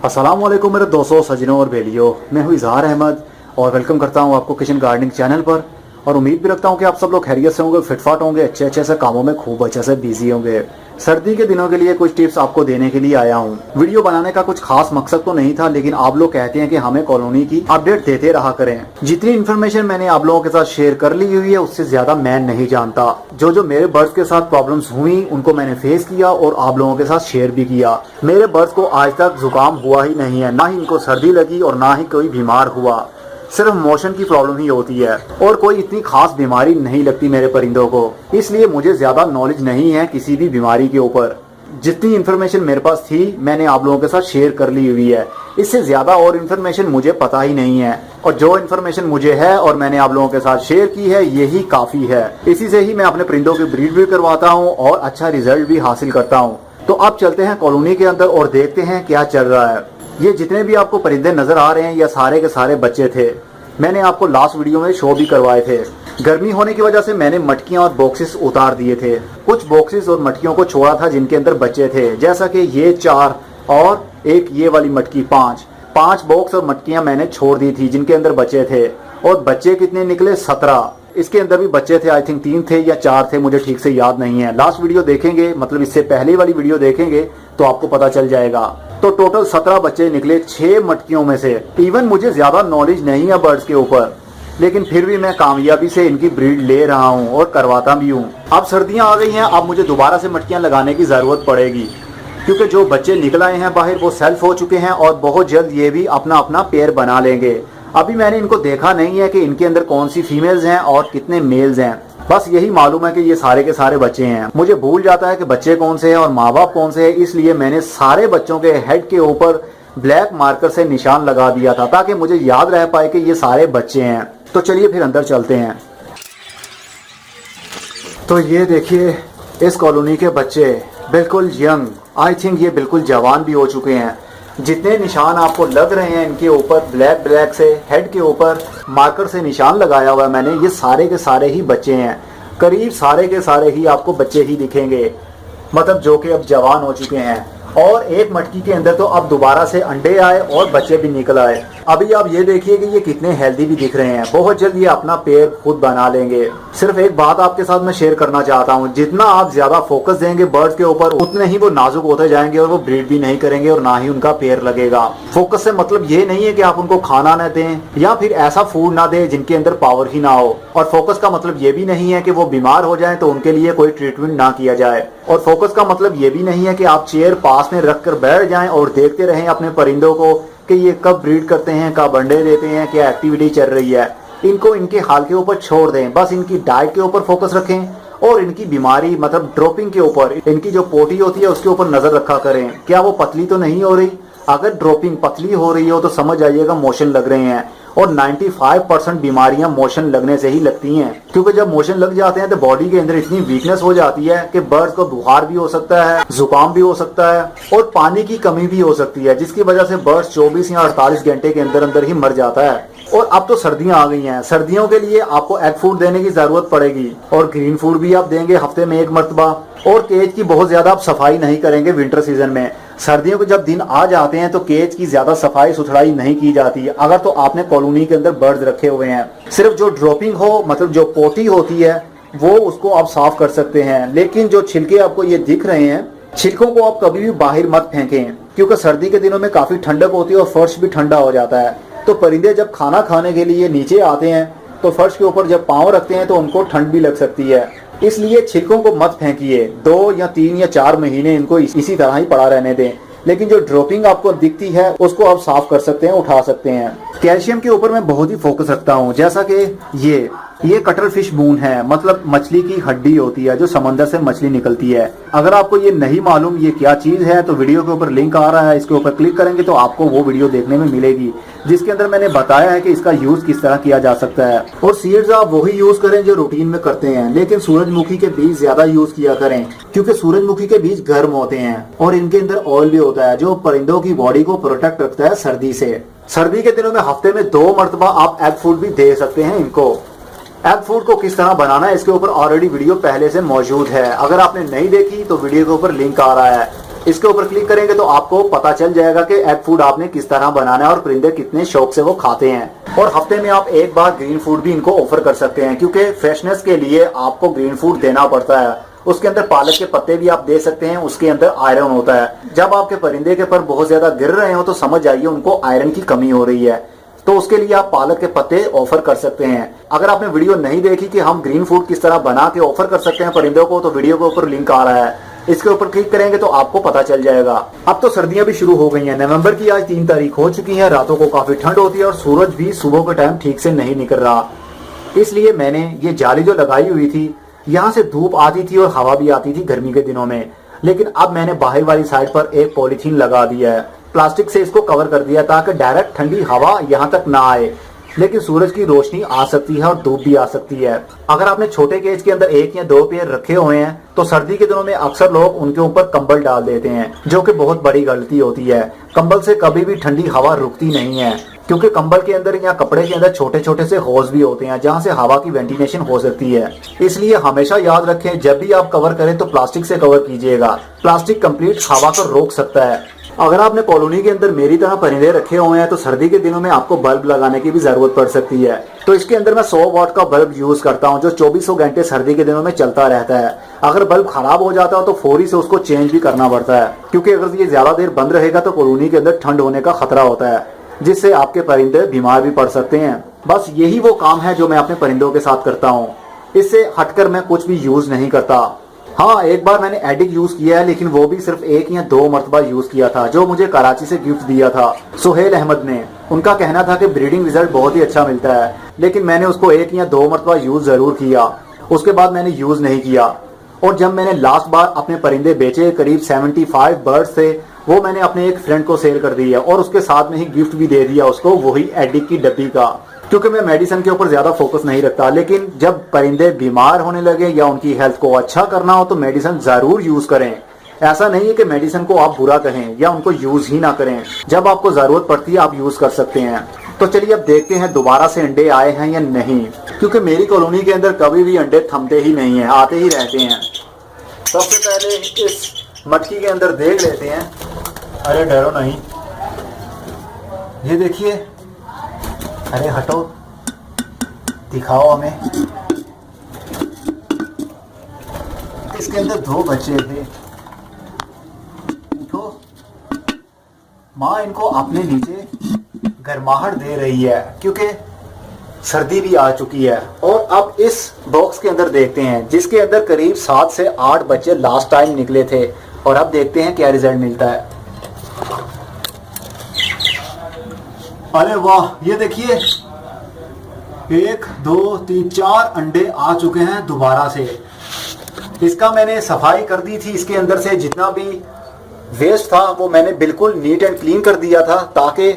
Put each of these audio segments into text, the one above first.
अस्सलामुअलैकुम मेरे दोस्तों, सजनों और बेलियों। मैं हूँ इजहार अहमद और वेलकम करता हूँ आपको किचन गार्डनिंग चैनल पर। और उम्मीद भी रखता हूँ कि आप सब लोग खैरियत से होंगे, फिटफाट होंगे, अच्छे अच्छे से कामों में खूब अच्छे से बिजी होंगे। सर्दी के दिनों के लिए कुछ टिप्स आपको देने के लिए आया हूँ। वीडियो बनाने का कुछ खास मकसद तो नहीं था, लेकिन आप लोग कहते हैं कि हमें कॉलोनी की अपडेट देते रहा करें। जितनी इन्फॉर्मेशन मैंने आप लोगों के साथ शेयर कर ली हुई है, उससे ज्यादा मैं नहीं जानता। जो मेरे बर्ड्स के साथ प्रॉब्लम्स हुई उनको मैंने फेस किया और आप लोगों के साथ शेयर भी किया। मेरे बर्ड्स को आज तक जुकाम हुआ ही नहीं है, ना ही इनको सर्दी लगी और ना ही कोई बीमार हुआ। सिर्फ मोशन की प्रॉब्लम ही होती है और कोई इतनी खास बीमारी नहीं लगती मेरे परिंदों को। इसलिए मुझे ज्यादा नॉलेज नहीं है किसी भी बीमारी के ऊपर। जितनी इन्फॉर्मेशन मेरे पास थी मैंने आप लोगों के साथ शेयर कर ली हुई है। इससे ज्यादा और इन्फॉर्मेशन मुझे पता ही नहीं है, और जो इन्फॉर्मेशन मुझे है और मैंने आप लोगों के साथ शेयर की है यही काफी है। इसी से ही मैं अपने परिंदों की ब्रीड भी करवाता हूँ और अच्छा रिजल्ट भी हासिल करता हूँ। तो अब चलते हैं कॉलोनी के अंदर और देखते हैं क्या चल रहा है। ये जितने भी आपको परिंदे नजर आ रहे हैं ये सारे के सारे बच्चे थे। मैंने आपको लास्ट वीडियो में शो भी करवाए थे। गर्मी होने की वजह से मैंने मटकियां और बॉक्सेस उतार दिए थे। कुछ बॉक्सेस और मटकियों को छोड़ा था जिनके अंदर बच्चे थे, जैसा कि ये 4 और एक ये वाली मटकी 5 बॉक्स और मटकियां मैंने छोड़ दी थी जिनके अंदर बच्चे थे। और बच्चे कितने निकले? 17। इसके अंदर भी बच्चे थे, आई थिंक 3 थे या 4 थे, मुझे ठीक से याद नहीं है। लास्ट वीडियो देखेंगे, मतलब इससे पहले वाली वीडियो देखेंगे तो आपको पता चल जाएगा। तो टोटल 17 बच्चे निकले 6 मटकियों में से। इवन मुझे ज्यादा नॉलेज नहीं है बर्ड्स के ऊपर, लेकिन फिर भी मैं कामयाबी से इनकी ब्रीड ले रहा हूँ और करवाता भी हूँ। अब सर्दियाँ आ गई हैं, अब मुझे दोबारा से मटकियाँ लगाने की जरूरत पड़ेगी, क्योंकि जो बच्चे निकल आए हैं बाहर वो सेल्फ हो चुके हैं और बहुत जल्द ये भी अपना अपना पेयर बना लेंगे। अभी मैंने इनको देखा नहीं है कि इनके अंदर कौन सी फीमेल्स हैं और कितने मेल्स हैं। बस यही मालूम है कि ये सारे के सारे बच्चे हैं। मुझे भूल जाता है कि बच्चे कौन से हैं और माँ बाप कौन से हैं, इसलिए मैंने सारे बच्चों के हेड के ऊपर ब्लैक मार्कर से निशान लगा दिया था ताकि मुझे याद रह पाए कि ये सारे बच्चे हैं। तो चलिए फिर अंदर चलते हैं। तो ये देखिए इस कॉलोनी के बच्चे बिल्कुल यंग, आई थिंक ये बिल्कुल जवान भी हो चुके हैं। जितने निशान आपको लग रहे हैं इनके ऊपर ब्लैक से हेड के ऊपर मार्कर से निशान लगाया हुआ है मैंने, ये सारे के सारे ही बच्चे हैं। करीब सारे के सारे ही आपको बच्चे ही दिखेंगे, मतलब जो कि अब जवान हो चुके हैं। और एक मटकी के अंदर तो अब दोबारा से अंडे आए और बच्चे भी निकल आए। अभी आप ये देखिए कि ये कितने हेल्दी भी दिख रहे हैं। बहुत जल्द ये अपना पेयर खुद बना लेंगे। सिर्फ एक बात आपके साथ मैं शेयर करना चाहता हूँ, जितना आप ज्यादा फोकस देंगे बर्ड्स के ऊपर उतने ही वो नाजुक होते जाएंगे और वो ब्रीड भी नहीं करेंगे और ना ही उनका पेयर लगेगा। फोकस से मतलब ये नहीं है कि आप उनको खाना न दें या फिर ऐसा फूड ना दें जिनके अंदर पावर ही ना हो। और फोकस का मतलब ये भी नहीं है कि वो बीमार हो जाए तो उनके लिए कोई ट्रीटमेंट ना किया जाए। और फोकस का मतलब ये भी नहीं है कि आप चेयर पास में रख कर बैठ जाएं और देखते रहें अपने परिंदों को कि ये कब ब्रीड करते हैं, कब अंडे देते हैं, क्या एक्टिविटी चल रही है। इनको इनके हाल के ऊपर छोड़ दें, बस इनकी डाइट के ऊपर फोकस रखें और इनकी बीमारी मतलब ड्रॉपिंग के ऊपर, इनकी जो पोटी होती है उसके ऊपर नजर रखा करें। क्या वो पतली तो नहीं हो रही? अगर ड्रॉपिंग पतली हो रही हो तो समझ आइएगा मोशन लग रहे हैं। और 95% बीमारियां मोशन लगने से ही लगती हैं, क्योंकि जब मोशन लग जाते हैं तो बॉडी के अंदर इतनी वीकनेस हो जाती है कि बर्ड्स को बुखार भी हो सकता है, जुकाम भी हो सकता है और पानी की कमी भी हो सकती है, जिसकी वजह से बर्ड्स 24 या 48 घंटे के अंदर अंदर ही मर जाता है। और अब तो सर्दियां आ गई हैं, सर्दियों के लिए आपको एग फूड देने की जरूरत पड़ेगी और ग्रीन फूड भी आप देंगे हफ्ते में 1 मरतबा। और केज की बहुत ज्यादा आप सफाई नहीं करेंगे विंटर सीजन में। सर्दियों के जब दिन आ जाते हैं तो केज की ज्यादा सफाई सुथराई नहीं की जाती अगर तो आपने कॉलोनी के अंदर बर्ड्स रखे हुए हैं। सिर्फ जो ड्रॉपिंग हो, मतलब जो पोटी होती है वो उसको आप साफ कर सकते हैं, लेकिन जो छिलके आपको ये दिख रहे हैं, छिलकों को आप कभी भी बाहर मत फेंकें, क्योंकि सर्दी के दिनों में काफी ठंडक होती है और फर्श भी ठंडा हो जाता है। तो परिंदे जब खाना खाने के लिए नीचे आते हैं तो फर्श के ऊपर जब पाँव रखते हैं तो उनको ठंड भी लग सकती है, इसलिए छिलकों को मत फेंकिए। 2 या 3 या 4 महीने इनको इसी तरह ही पड़ा रहने दें। लेकिन जो ड्रॉपिंग आपको दिखती है उसको आप साफ कर सकते हैं, उठा सकते हैं। कैल्शियम के ऊपर मैं बहुत ही फोकस रखता हूँ, जैसा कि ये कटल फिश बोन है, मतलब मछली की हड्डी होती है जो समंदर से मछली निकलती है। अगर आपको ये नहीं मालूम ये क्या चीज है तो वीडियो के ऊपर लिंक आ रहा है, इसके ऊपर क्लिक करेंगे तो आपको वो वीडियो देखने में मिलेगी जिसके अंदर मैंने बताया है कि इसका यूज किस तरह किया जा सकता है। और सीड्स आप वही यूज करें जो रूटीन में करते हैं, लेकिन सूरजमुखी के बीज ज्यादा यूज किया करें, क्योंकि सूरजमुखी के बीज गर्म होते हैं और इनके अंदर ऑयल भी होता है जो परिंदों की बॉडी को प्रोटेक्ट रखता है सर्दी से। सर्दी के दिनों में हफ्ते में 2 मरतबा आप एग फूड भी दे सकते हैं इनको। एग फूड को किस तरह बनाना है इसके ऊपर ऑलरेडी वीडियो पहले से मौजूद है, अगर आपने नहीं देखी तो वीडियो के ऊपर लिंक आ रहा है। इसके ऊपर क्लिक करेंगे तो आपको पता चल जाएगा कि एग फूड आपने किस तरह बनाना है और परिंदे कितने शौक से वो खाते हैं। और हफ्ते में आप एक बार ग्रीन फूड भी इनको ऑफर कर सकते हैं, क्योंकि फ्रेशनेस के लिए आपको ग्रीन फूड देना पड़ता है। उसके अंदर पालक के पत्ते भी आप दे सकते हैं, उसके अंदर आयरन होता है। जब आपके परिंदे के पर बहुत ज्यादा गिर रहे हो तो समझ जाइए उनको आयरन की कमी हो रही है, तो उसके लिए आप पालक के पत्ते ऑफर कर सकते हैं। अगर आपने वीडियो नहीं देखी कि हम ग्रीन फूड किस तरह बना के ऑफर कर सकते हैं परिंदों को, तो वीडियो के ऊपर लिंक आ रहा है, इसके ऊपर क्लिक करेंगे तो आपको पता चल जाएगा। अब तो सर्दियां भी शुरू हो गई हैं। नवंबर की आज 3 तारीख हो चुकी है। रातों को काफी ठंड होती है और सूरज भी सुबह के टाइम ठीक से नहीं निकल रहा। इसलिए मैंने ये जाली जो लगाई हुई थी, यहाँ से धूप आती थी और हवा भी आती थी गर्मी के दिनों में, लेकिन अब मैंने बाहर वाली साइड पर एक पॉलीथीन लगा दिया है, प्लास्टिक से इसको कवर कर दिया ताकि डायरेक्ट ठंडी हवा यहाँ तक ना आए, लेकिन सूरज की रोशनी आ सकती है और धूप भी आ सकती है। अगर आपने छोटे केज के अंदर 1 या 2 पेयर रखे हुए हैं तो सर्दी के दिनों में अक्सर लोग उनके ऊपर कंबल डाल देते हैं, जो कि बहुत बड़ी गलती होती है। कंबल से कभी भी ठंडी हवा रुकती नहीं है, क्योंकि कंबल के अंदर या कपड़े के अंदर छोटे छोटे से होल्स भी होते हैं जहां से हवा की वेंटिलेशन हो सकती है। इसलिए हमेशा याद रखें, जब भी आप कवर करें तो प्लास्टिक से कवर कीजिएगा। प्लास्टिक कंप्लीट हवा को रोक सकता है। अगर आपने कॉलोनी के अंदर मेरी तरह परिंदे रखे हुए हैं तो सर्दी के दिनों में आपको बल्ब लगाने की भी जरूरत पड़ सकती है। तो इसके अंदर मैं 100 वाट का बल्ब यूज करता हूं, जो 24 घंटे सर्दी के दिनों में चलता रहता है। अगर बल्ब खराब हो जाता है तो फौरी से उसको चेंज भी करना पड़ता है, क्योंकि अगर ये ज्यादा देर बंद रहेगा तो कॉलोनी के अंदर ठंड होने का खतरा होता है, जिससे आपके परिंदे बीमार भी पड़ सकते हैं। बस यही वो काम है जो मैं अपने परिंदों के साथ करता हूँ। इससे हटकर मैं कुछ भी यूज नहीं करता। हाँ, एक बार मैंने एडिक यूज किया है, लेकिन वो भी सिर्फ 1 या 2 मरतबा यूज किया था, जो मुझे कराची से गिफ्ट दिया था सुहेल अहमद ने। उनका कहना था कि ब्रीडिंग रिजल्ट बहुत ही अच्छा मिलता है, लेकिन मैंने उसको 1 या 2 मरतबा यूज जरूर किया, उसके बाद मैंने यूज नहीं किया। और जब मैंने लास्ट बार अपने परिंदे बेचे, करीब 75 बर्ड्स थे, वो मैंने अपने एक फ्रेंड को सेल कर दिया और उसके साथ में ही गिफ्ट भी दे दिया उसको, वही एडिक की डब्बी का। क्योंकि मैं मेडिसिन के ऊपर ज्यादा फोकस नहीं रखता, लेकिन जब परिंदे बीमार होने लगे या उनकी हेल्थ को अच्छा करना हो तो मेडिसिन जरूर यूज करें। ऐसा नहीं है कि मेडिसिन को आप बुरा कहें या उनको यूज ही ना करें। जब आपको जरूरत पड़ती है आप यूज कर सकते हैं। तो चलिए अब देखते हैं दोबारा से अंडे आए हैं या नहीं, क्योंकि मेरी कॉलोनी के अंदर कभी भी अंडे थमते ही नहीं है, आते ही रहते हैं। सबसे पहले इस मटकी के अंदर देख लेते हैं। अरे डरो नहीं, ये देखिए। अरे हटो, दिखाओ हमें। इसके अंदर 2 बच्चे थे। उठो, माँ इनको अपने नीचे गर्माहट दे रही है, क्योंकि सर्दी भी आ चुकी है। और अब इस बॉक्स के अंदर देखते हैं, जिसके अंदर करीब 7 से 8 बच्चे लास्ट टाइम निकले थे, और अब देखते हैं क्या रिजल्ट मिलता है। अरे वाह, ये देखिए 1 2 3 4 अंडे आ चुके हैं दोबारा से। इसका मैंने सफाई कर दी थी, इसके अंदर से जितना भी वेस्ट था वो मैंने बिल्कुल नीट एंड क्लीन कर दिया था, ताकि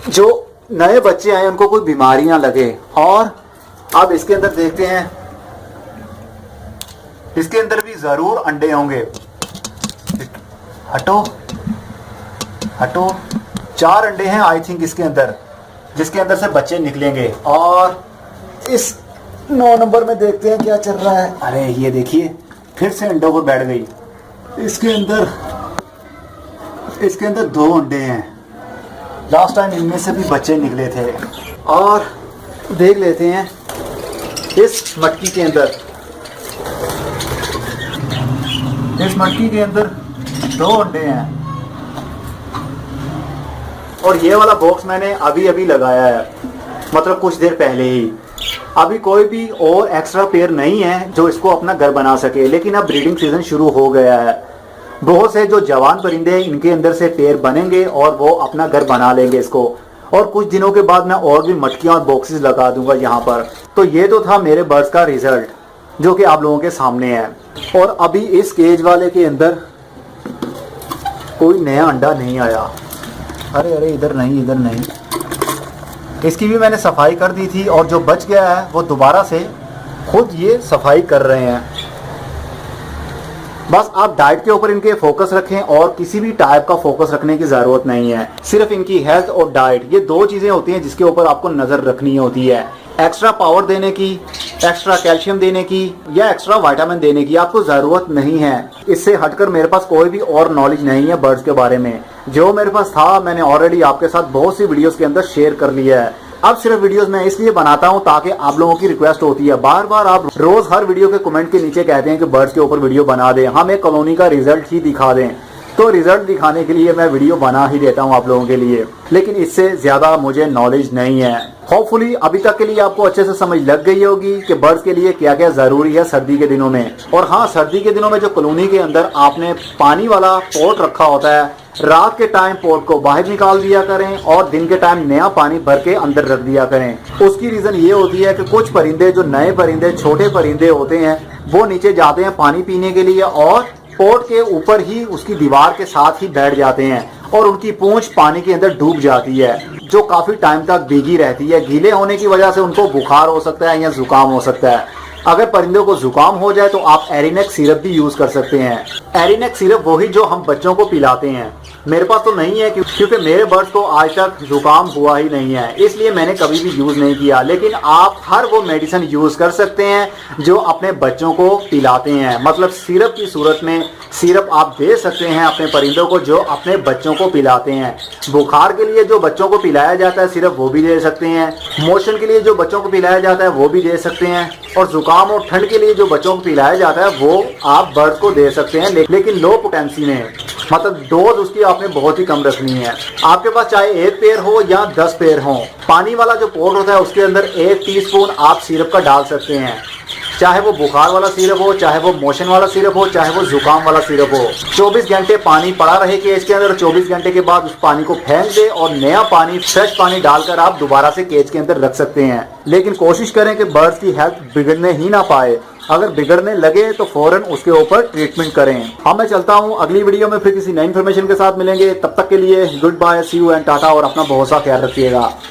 जो नए बच्चे आए उनको कोई बीमारी ना लगे। और अब इसके अंदर देखते हैं, इसके अंदर भी जरूर अंडे होंगे। हटो हटो, 4 अंडे हैं आई थिंक इसके अंदर, जिसके अंदर से बच्चे निकलेंगे। और इस 9 नंबर में देखते हैं क्या चल रहा है। अरे ये देखिए, फिर से अंडों पर बैठ गई। इसके अंदर 2 अंडे हैं। लास्ट टाइम इनमें से भी बच्चे निकले थे। और देख लेते हैं इस मटकी के अंदर, इस मटकी के अंदर 2 अंडे हैं। और ये वाला बॉक्स मैंने अभी अभी लगाया है, मतलब कुछ देर पहले ही। अभी कोई भी और एक्स्ट्रा पेयर नहीं है जो इसको अपना घर बना सके, लेकिन अब ब्रीडिंग सीजन शुरू हो गया है। बहुत से जो जवान परिंदे हैं इनके अंदर से पेयर बनेंगे और वो अपना घर बना लेंगे इसको। और कुछ दिनों के बाद मैं और भी मटकियां और बॉक्सेस लगा दूंगा यहाँ पर। तो ये तो था मेरे बर्ड्स का रिजल्ट, जो कि आप लोगों के सामने है। और अभी इस केज वाले के अंदर कोई नया अंडा नहीं आया। अरे अरे, इधर नहीं। इसकी भी मैंने सफाई कर दी थी, और जो बच गया है वो दोबारा से खुद ये सफाई कर रहे हैं। बस आप डाइट के ऊपर इनके फोकस रखें और किसी भी टाइप का फोकस रखने की जरूरत नहीं है। सिर्फ इनकी हेल्थ और डाइट, ये 2 चीजें होती हैं जिसके ऊपर आपको नजर रखनी होती है। एक्स्ट्रा पावर देने की एक्स्ट्रा कैल्शियम देने की या एक्स्ट्रा विटामिन देने की आपको जरूरत नहीं है। इससे हटकर मेरे पास कोई भी और नॉलेज नहीं है बर्ड्स के बारे में। जो मेरे पास था मैंने ऑलरेडी आपके साथ बहुत सी वीडियोस के अंदर शेयर कर लिया है। अब सिर्फ वीडियोस मैं इसलिए बनाता हूं ताकि आप लोगों की रिक्वेस्ट होती है, बार बार आप रोज हर वीडियो के कमेंट के नीचे कहते हैं कि बर्ड्स के ऊपर वीडियो बना दें, हम एक कॉलोनी का रिजल्ट ही दिखा दें। तो रिजल्ट दिखाने के लिए मैं वीडियो बना ही देता हूं आप लोगों के लिए, लेकिन इससे ज्यादा मुझे नॉलेज नहीं है। होपफुली अभी तक के लिए आपको अच्छे से समझ लग गई होगी कि बर्ड्स के लिए क्या क्या जरूरी है सर्दी के दिनों में। और हाँ, सर्दी के दिनों में जो कॉलोनी के अंदर आपने पानी वाला पॉट रखा होता है, रात के टाइम पॉट को बाहर निकाल दिया करें और दिन के टाइम नया पानी भर के अंदर रख दिया करें। उसकी रीजन ये होती है कि कुछ परिंदे, जो नए परिंदे, छोटे परिंदे होते हैं, वो नीचे जाते हैं पानी पीने के लिए और पॉट के ऊपर ही उसकी दीवार के साथ ही बैठ जाते हैं और उनकी पूंछ पानी के अंदर डूब जाती है, जो काफी टाइम तक भीगी रहती है। गीले होने की वजह से उनको बुखार हो सकता है या जुकाम हो सकता है। अगर परिंदों को जुकाम हो जाए तो आप एरिनेक्स सिरप भी यूज कर सकते हैं। एरिनेक्स सिरप वही जो हम बच्चों को पिलाते हैं। मेरे पास तो नहीं है क्योंकि मेरे बर्ड्स को आज तक जुकाम हुआ ही नहीं है, इसलिए मैंने कभी भी यूज नहीं किया। लेकिन आप हर वो मेडिसिन यूज कर सकते हैं जो अपने बच्चों को पिलाते हैं। मतलब सिरप की सूरत में सिरप आप दे सकते हैं अपने परिंदों को जो अपने बच्चों को पिलाते हैं। बुखार के लिए जो बच्चों को पिलाया जाता है सिरप, वो भी दे सकते हैं। मोशन के लिए जो बच्चों को पिलाया जाता है वो भी दे सकते हैं। और जुकाम और ठंड के लिए जो बच्चों को पिलाया जाता है वो आप बर्ड्स को दे सकते हैं, लेकिन लो पोटेंसी में। मतलब डोज उसकी आपने बहुत ही कम रखनी है। आपके पास चाहे 1 पेयर हो या 10 पेयर हो, पानी वाला जो पॉट होता है उसके अंदर 1 टीस्पून आप सिरप का डाल सकते हैं। चाहे वो बुखार वाला सिरप हो, चाहे वो मोशन वाला सिरप हो, चाहे वो जुकाम वाला सिरप हो। 24 घंटे पानी पड़ा रहे केज के अंदर, 24 घंटे के बाद उस पानी को फेंक दे और नया पानी, फ्रेश पानी डालकर आप दोबारा से केज के अंदर रख सकते हैं। लेकिन कोशिश करें कि बर्ड्स की हेल्थ बिगड़ने ही ना पाए। अगर बिगड़ने लगे तो फौरन उसके ऊपर ट्रीटमेंट करें। हाँ, मैं चलता हूँ, अगली वीडियो में फिर किसी नई इन्फॉर्मेशन के साथ मिलेंगे। तब तक के लिए good bye, see you and tata, और अपना बहुत सा ख्याल रखिएगा।